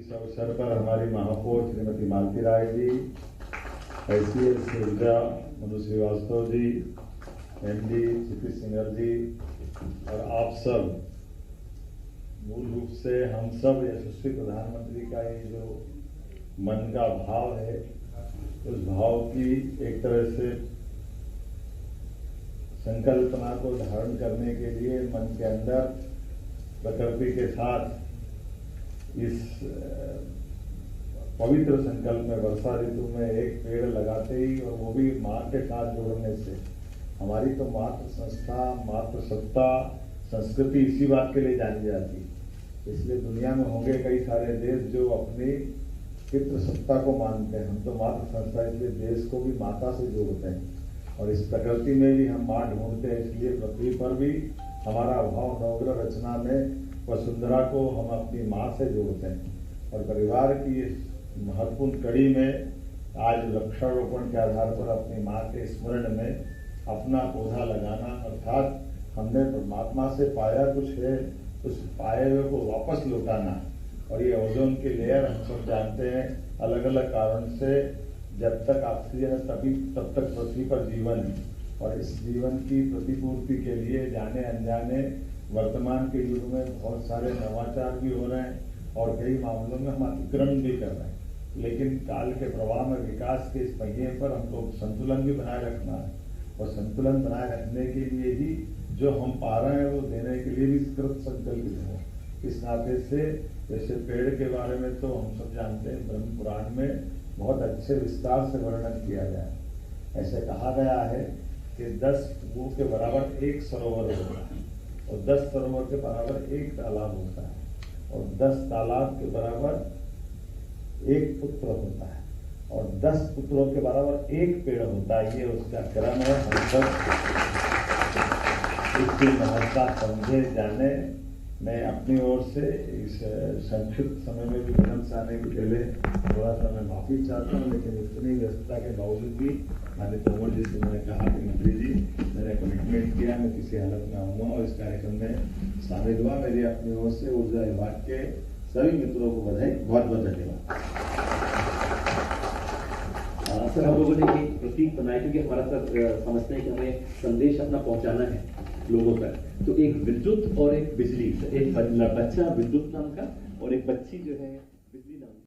इस अवसर पर हमारी महापौर श्रीमती मालती राय जी, ICS ऊर्जा मधु Srivastava ji, MD CP singer जी और आप सब, मूल रूप से हम सब यशस्वी प्रधानमंत्री का ये जो मन का भाव है, उस भाव की एक तरह से संकल्पना को धारण करने के लिए मन के अंदर प्रकृति के साथ इस पवित्र संकल्प में वर्षा ऋतु में एक पेड़ लगाते ही, और वो भी माँ के साथ जोड़ने से, हमारी तो मातृ संस्था, मातृ सत्ता, संस्कृति इसी बात के लिए जानी जाती है। इसलिए दुनिया में होंगे कई सारे देश जो अपनी पितृ सत्ता को मानते हैं, हम तो मातृ संस्था, इसलिए देश को भी माता से जोड़ते हैं। और इस प्रकृति में भी हम माँ ढूंढते हैं, इसलिए पृथ्वी पर भी हमारा भाव नवग्रह रचना में वसुंधरा को हम अपनी माँ से जोड़ते हैं। और परिवार की इस महत्वपूर्ण कड़ी में आज वृक्षारोपण के आधार पर अपनी माँ के स्मरण में अपना पौधा लगाना, अर्थात हमने परमात्मा से पाया कुछ है, उस पाए हुए को वापस लौटाना। और ये ओजोन की लेयर हम सब जानते हैं, अलग अलग कारण से जब तक ऑक्सीजन है तब तक पृथ्वी पर जीवन है। और इस जीवन की प्रतिपूर्ति के लिए जाने अनजाने वर्तमान के युग में बहुत सारे नवाचार भी हो रहे हैं और कई मामलों में हम अतिक्रमण भी कर रहे हैं। लेकिन काल के प्रवाह में विकास के इस पहिए पर हमको संतुलन भी बनाए रखना है, और संतुलन बनाए रखने के लिए ही जो हम पा रहे हैं वो देने के लिए भी कृत संकल्पित हो। इस नाते से जैसे पेड़ के बारे में तो हम सब जानते हैं, ब्रह्म पुराण में बहुत अच्छे विस्तार से वर्णन किया गया है। ऐसे कहा गया है कि 10 कुओं के बराबर एक सरोवर होता है, और 10 सरोवर के बराबर एक तालाब होता है, और 10 तालाब के बराबर एक पुत्र होता है, और 10 पुत्रों के बराबर एक पेड़ होता है। ये उसका क्रम है। हम सब इसकी महत्ता समझे जाने। मैं अपनी ओर से इस संक्षिप्त समय में भी विनम्र से आने के लिए थोड़ा सा मैं माफी चाहता हूँ, लेकिन इतनी व्यस्तता के बावजूद भी माननीय तोमर जी से मैंने कहा कि मंत्री जी, मैंने कमिटमेंट किया, मैं किसी हालत में आऊँगा और इस कार्यक्रम में शामिल हुआ। मेरी अपनी ओर से ऊर्जा विभाग के सभी मित्रों को बधाई, बहुत बहुत धन्यवाद। सर, हम लोगों ने एक प्रतीक बनाया क्योंकि हमारा सर समझते हैं कि हमें संदेश अपना पहुंचाना है लोगों तक। तो एक विद्युत और एक बिजली, एक बच्चा विद्युत नाम का और एक बच्ची जो है